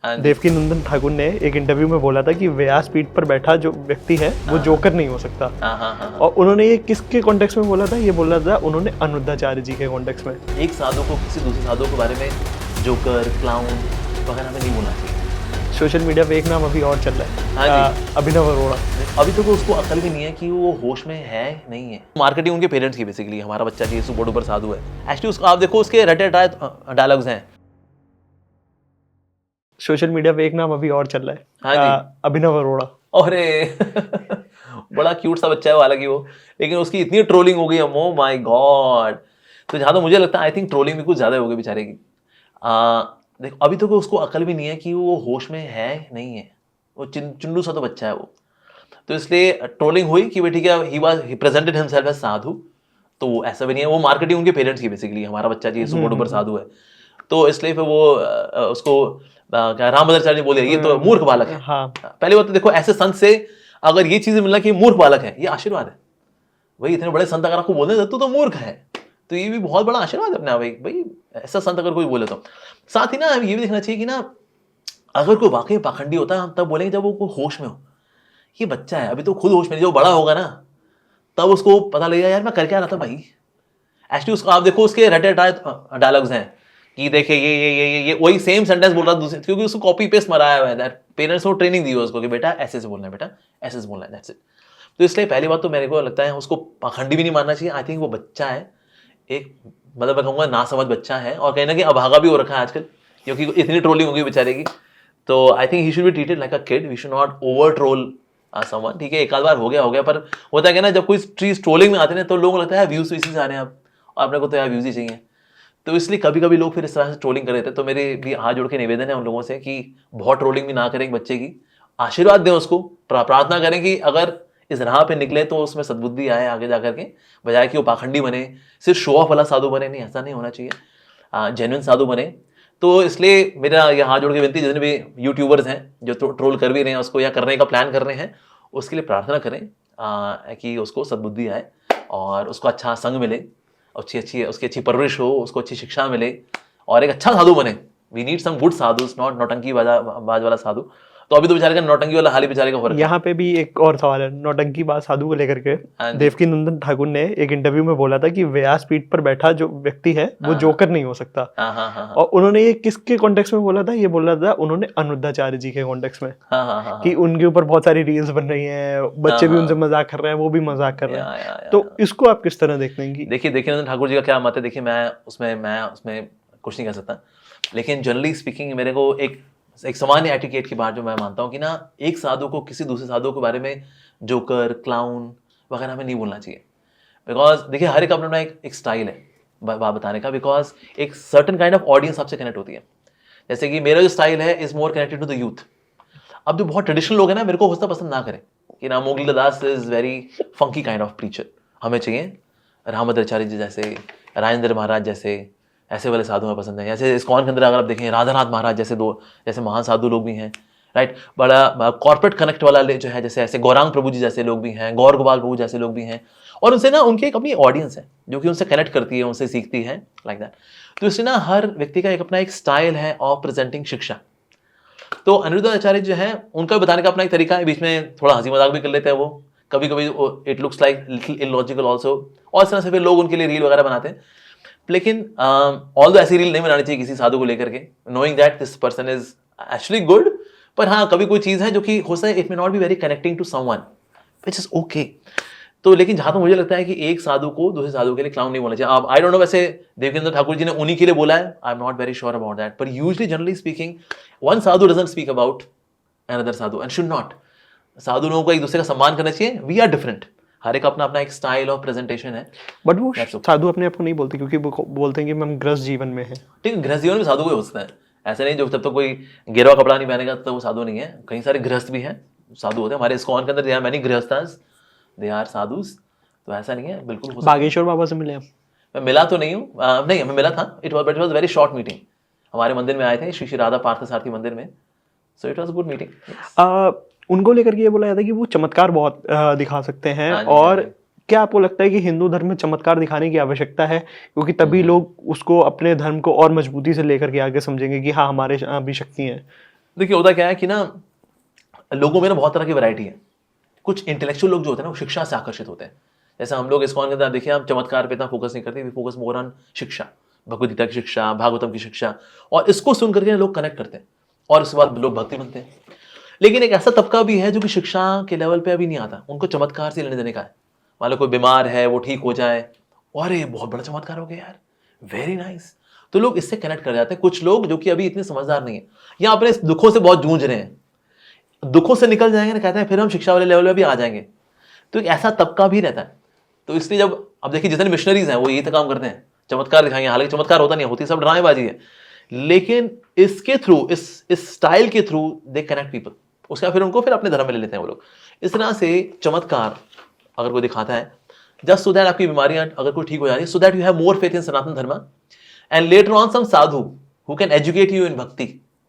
हाँ जी। देवकीनंदन ठाकुर ने एक इंटरव्यू में बोला था कि व्यास पीठ पर बैठा जो व्यक्ति है वो जोकर नहीं हो सकता। हाँ। और उन्होंने ये किसके कॉन्टेक्स्ट में बोला था? ये बोला था उन्होंने अनिरुद्धाचार्य जी के कॉन्टेक्स्ट में। एक साधु को किसी दूसरे साधु के बारे में जोकर, क्लाउन वगैरह में नहीं बोलना चाहिए। सोशल मीडिया पे एक नाम अभी और चल रहा है, हाँ जी। अभिनव अरोड़ा। अभी तक तो उसको अकल भी नहीं है कि वो होश में है नहीं है। मार्केटिंग उनके पेरेंट्स की बेसिकली, हमारा बच्चा जी सुपर डुपर साधु है। एक्चुअली उसको आप देखो, उसके रटे डायलॉग्स हैं। सोशल मीडिया पे एक नाम अभी और चल रहा है, हाँ जी। अभिनव अरोड़ा। अरे बड़ा क्यूट सा बच्चा है वो, हालांकि वो, लेकिन उसकी इतनी ट्रोलिंग हो गई है, ओ माय गॉड। तो जहाँ तो मुझे लगता है आई थिंक ट्रोलिंग भी कुछ ज्यादा हो गई बेचारे की। देखो अभी तो उसको अकल भी नहीं है कि वो होश में है नहीं है। वो चुन्नू सा तो बच्चा है वो। तो इसलिए ट्रोलिंग हुई कि ठीक है, ही प्रेजेंटेड हिमसेल्फ एज साधु। तो ऐसा भी नहीं है, वो मार्केटिंग उनके पेरेंट्स की बेसिकली, हमारा बच्चा जी सुपर डुपर साधु है। तो इसलिए फिर वो उसको क्या रामभद्राचार्य जी बोले ये तो मूर्ख बालक है। हाँ। पहली बात तो देखो, ऐसे संत से अगर ये चीज मिलना कि मूर्ख बालक है, ये आशीर्वाद है भाई। इतने बड़े संत अगर आपको बोलने तू तो मूर्ख है, तो ये भी बहुत बड़ा आशीर्वाद है अपने आप। भाई ऐसा संत अगर कोई बोले तो साथ ही ना ये भी देखना चाहिए कि ना, अगर कोई वाकई पाखंडी होता है हम तब बोलेंगे जब वो होश में हो। ये बच्चा है अभी तो खुद होश में, जो बड़ा होगा ना तब उसको पता लगेगा यार मैं कर क्या रहा था भाई। एक्चुअली उसको आप देखो, उसके रटे डायलॉग्स हैं कि देखिए ये वही सेम सेंटेंस बोल रहा दूसरे, क्योंकि उसको कॉपी पेस्ट मराया हुआ है। दैट पेरेंट्स को ट्रेनिंग दी है उसको कि बेटा ऐसे से बोलना है, बेटा ऐसे से बोलना है, दैट्स इट। तो इसलिए पहली बात तो मेरे को लगता है उसको पाखंडी भी नहीं मानना चाहिए। आई थिंक वो बच्चा है, एक मतलब मैं कहूँगा नासमझ बच्चा है, और कहीं ना कहीं अभागा भी हो रखा है आजकल, क्योंकि इतनी ट्रोलिंग होगी बेचारे की। तो I think he should be treated like a kid, we should not over troll someone. ठीक है, एक आध बार हो गया, पर होता है ना, जब कोई चीज ट्रोलिंग में आते हैं तो लोगों को लगता है व्यूज इसी से आ रहे हैं अब, और अपने को तो यार व्यूज ही चाहिए। तो इसलिए कभी कभी लोग फिर इस तरह से ट्रोलिंग कर रहे थे। तो मेरे भी हाथ जोड़ के निवेदन है उन लोगों से कि बहुत ट्रोलिंग भी ना करें बच्चे की, आशीर्वाद दें उसको, प्रार्थना करें कि अगर इस राह पे निकले तो उसमें सद्बुद्धि आए आगे जाकर के, बजाय कि वो पाखंडी बने, सिर्फ शो ऑफ वाला साधु बने। नहीं, ऐसा नहीं होना चाहिए, जेन्युइन साधु बने। तो इसलिए मेरा ये हाथ जोड़ के विनती, जितने भी यूट्यूबर्स हैं जो ट्रोल कर भी रहे हैं उसको या करने का प्लान कर रहे हैं, उसके लिए प्रार्थना करें कि उसको सद्बुद्धि आए और उसको अच्छा संग मिले, उसकी अच्छी परवरिश हो, उसको अच्छी शिक्षा मिले और एक अच्छा साधु बने। We need some good sadhus, not नौटंकी बाज वाला साधु। तो अभी तो बेचारे का नौटंकी वाला हाल ही बेचारे का हो रखा है। यहाँ पे भी एक और सवाल है नौटंकी बात साधु को लेकर के। देवकीनंदन ठाकुर ने एक इंटरव्यू में बोला था कि व्यास पीठ पर बैठा जो व्यक्ति है वो जोकर नहीं हो सकता। और उन्होंने ये किसके कॉन्टेक्स्ट में बोला था? ये बोला था उन्होंने अनिरुद्धाचार्य जी के कॉन्टेक्स्ट में, कि उनके ऊपर बहुत सारी रील्स बन रही हैं, बच्चे भी उनसे मजाक कर रहे हैं, वो भी मजाक कर रहे हैं। तो इसको आप किस तरह देखते हैं? देखिए देवकीनंदन ठाकुर जी का क्या मत है, देखिए मैं उसमें कुछ नहीं कह सकता, लेकिन जनरली स्पीकिंग मेरे को एक सामान्य एटिकेट की बात जो मैं मानता हूँ कि ना, एक साधु को किसी दूसरे साधु के बारे में जोकर, क्लाउन वगैरह में नहीं बोलना चाहिए। बिकॉज देखिए हर एक अपना एक स्टाइल है बात बताने का, बिकॉज एक सर्टन काइंड ऑफ ऑडियंस आपसे कनेक्ट होती है। जैसे कि मेरा जो स्टाइल है is more connected to the youth. अब जो बहुत ट्रेडिशनल लोग हैं ना, मेरे को होता पसंद ना करें कि ना Mowgli Das is very funky kind of preacher, हमें चाहिए रामभद्राचार्य जी जैसे, राजेंद्र महाराज जैसे, ऐसे वाले साधु हमें पसंद है। जैसे इस्कॉन के अंदर अगर आप देखें राधानाथ महाराज जैसे महान साधु लोग भी हैं, राइट। बड़ा कॉर्पोरेट कनेक्ट वाला जो है, जैसे ऐसे गौरांग प्रभु जी जैसे लोग भी हैं, गौर गोपाल प्रभु जैसे लोग भी हैं, और उनसे ना उनकी एक अपनी ऑडियंस है जो कि उनसे कनेक्ट करती है, उनसे सीखती है, लाइक दैट। तो इसलिए ना हर व्यक्ति का एक अपना एक स्टाइल है ऑफ प्रेजेंटिंग शिक्षा। तो अनिरुद्धाचार्य जो है उनका बताने का अपना एक तरीका है, बीच में थोड़ा हंसी मजाक भी कर लेते हैं वो, कभी कभी it looks like little illogical also, और इस तरह से फिर लोग उनके लिए रील वगैरह बनाते हैं। लेकिन ऑल्दो ऐसी रील नहीं बनानी चाहिए किसी साधु को लेकर के, knowing that this person is actually good. पर हाँ, कभी कोई चीज है जो कि हो सकता है it may not be very connecting to someone, which is okay. तो लेकिन जहां तक मुझे लगता है कि एक साधु को दूसरे साधु के लिए क्लाउन नहीं बोलना चाहिए। अब आई डोंट नो, वैसे देवकीनंदन ठाकुर जी ने उन्हीं के लिए बोला है, I am not very sure about that, पर usually generally speaking one sadhu doesn't speak about another sadhu and should not. Sadhu लोगों को एक दूसरे का सम्मान करना चाहिए। वी आर डिफरेंट, हर एक अपना अपना एक स्टाइल ऑफ प्रेजेंटेशन है। बट वो साधु अपने आप को नहीं बोलते, क्योंकि वो बोलते हैं कि हम गृहस्थ जीवन में हैं। ठीक है, गृहस्थ जीवन में साधु कोई हो सकता है, ऐसे नहीं जो तब तो कोई गिरवा कपड़ा नहीं पहनेगा तो वो साधु नहीं है। कई सारे गृहस्थ भी हैं, साधु होते हैं। हमारे इस्कॉन के अंदर they are many grihasthas, they are sadhus. तो ऐसा नहीं है, बिल्कुल। बागेश्वर बाबा से मिले आप? मैं मिला तो नहीं हूँ, नहीं मैं मिला था, it was very short meeting. हमारे मंदिर में आए थे, श्री श्री राधा पार्थसारथी मंदिर में, so it was a good meeting. उनको लेकर के ये बोला जाता है कि वो चमत्कार बहुत दिखा सकते हैं। और क्या आपको लगता है कि हिंदू धर्म में चमत्कार दिखाने की आवश्यकता है? क्योंकि तभी लोग उसको, अपने धर्म को और मजबूती से लेकर के आगे समझेंगे कि हाँ हमारे भी शक्ति है। देखिए होता क्या है कि ना लोगों में ना बहुत तरह की वैरायटी है। कुछ इंटेलेक्चुअल लोग जो होते हैं ना वो शिक्षा से आकर्षित होते हैं। जैसे हम लोग इस्कॉन के अंदर देखिए, हम चमत्कार पे इतना फोकस नहीं करते, वी फोकस मोर ऑन शिक्षा, भगवद गीता की शिक्षा, भागवतम की शिक्षा, और इसको सुन करके लोग कनेक्ट करते हैं और उसके बाद लोग भक्ति बनते हैं। लेकिन एक ऐसा तबका भी है जो कि शिक्षा के लेवल पे अभी नहीं आता, उनको चमत्कार से लेने देने का है। मान लो कोई बीमार है, वो ठीक हो जाए, अरे बहुत बड़ा चमत्कार हो गया यार, वेरी नाइस, तो लोग इससे कनेक्ट कर जाते हैं। कुछ लोग जो कि अभी इतने समझदार नहीं है या अपने दुखों से बहुत जूझ रहे हैं, दुखों से निकल जाएंगे ना, कहते हैं फिर हम शिक्षा वाले लेवल पे भी आ जाएंगे। तो एक ऐसा तबका भी रहता है। तो इसलिए जब अब देखिए जितने मिशनरीज हैं वो यही तो काम करते हैं, चमत्कार दिखाएंगे, हालांकि चमत्कार होता नहीं, होती सब ड्रामेबाजी है, लेकिन इसके थ्रू, इस स्टाइल के थ्रू दे कनेक्ट पीपल, उसका फिर उनको फिर अपने धर्म में ले लेते हैं वो लोग। इस तरह से चमत्कार अगर कोई दिखाता है जस्ट सो दैट आपकी बीमारियां अगर कोई ठीक हो जा रही है, so that you have more faith in Sanatan Dharma, and later on some sadhu who can educate you in bhakti,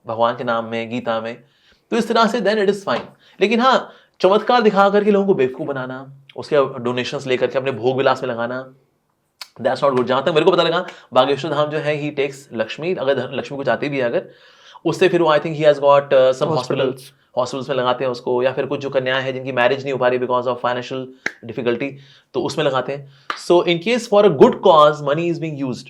भगवान के नाम में, गीता में, तो इस तरह से देन इट इज फाइन। लेकिन हाँ, चमत्कार दिखा करके लोगों को बेवकूफ बनाना, उसके डोनेशंस लेकर के अपने भोग विलास में लगाना, दैट्स नॉट गुड। जहां तक मेरे को पता लगा, बागेश्वर धाम जो है ही टेक्स लक्ष्मी, अगर लक्ष्मी को चाहती भी है अगर, उससे फिर वो I think he has got some hospitals में लगाते हैं उसको, या फिर कुछ जो कन्याएं हैं जिनकी मैरिज नहीं हो पा रही बिकॉज ऑफ फाइनेंशियल डिफिकल्टी, तो उसमें लगाते हैं। So in case for a good cause money is being used,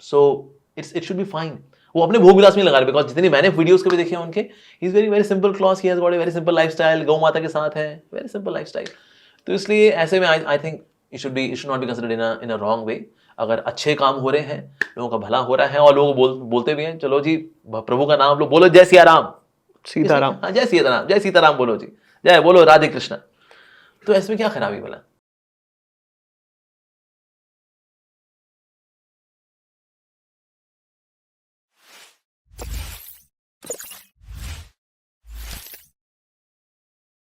so it should be fine. वो अपने भोग विलास में लगा रहे, बिकॉज जितनी मैंने वीडियोस कभी देखे हैं उनके, he is very very simple cloth, he has got a very simple lifestyle, गौ माता के साथ है, वेरी सिंपल लाइफस्टाइल। तो इसलिए ऐसे में I think it should not be considered in a wrong way. अगर अच्छे काम हो रहे हैं, लोगों का भला हो रहा है, और लोग बोलते भी हैं चलो जी प्रभु का नाम लो, बोलो जय सिया राम, सीताराम, जय सीताराम, जय सीताराम बोलो जी, जय बोलो राधे कृष्ण, तो इसमें क्या खराबी बोला।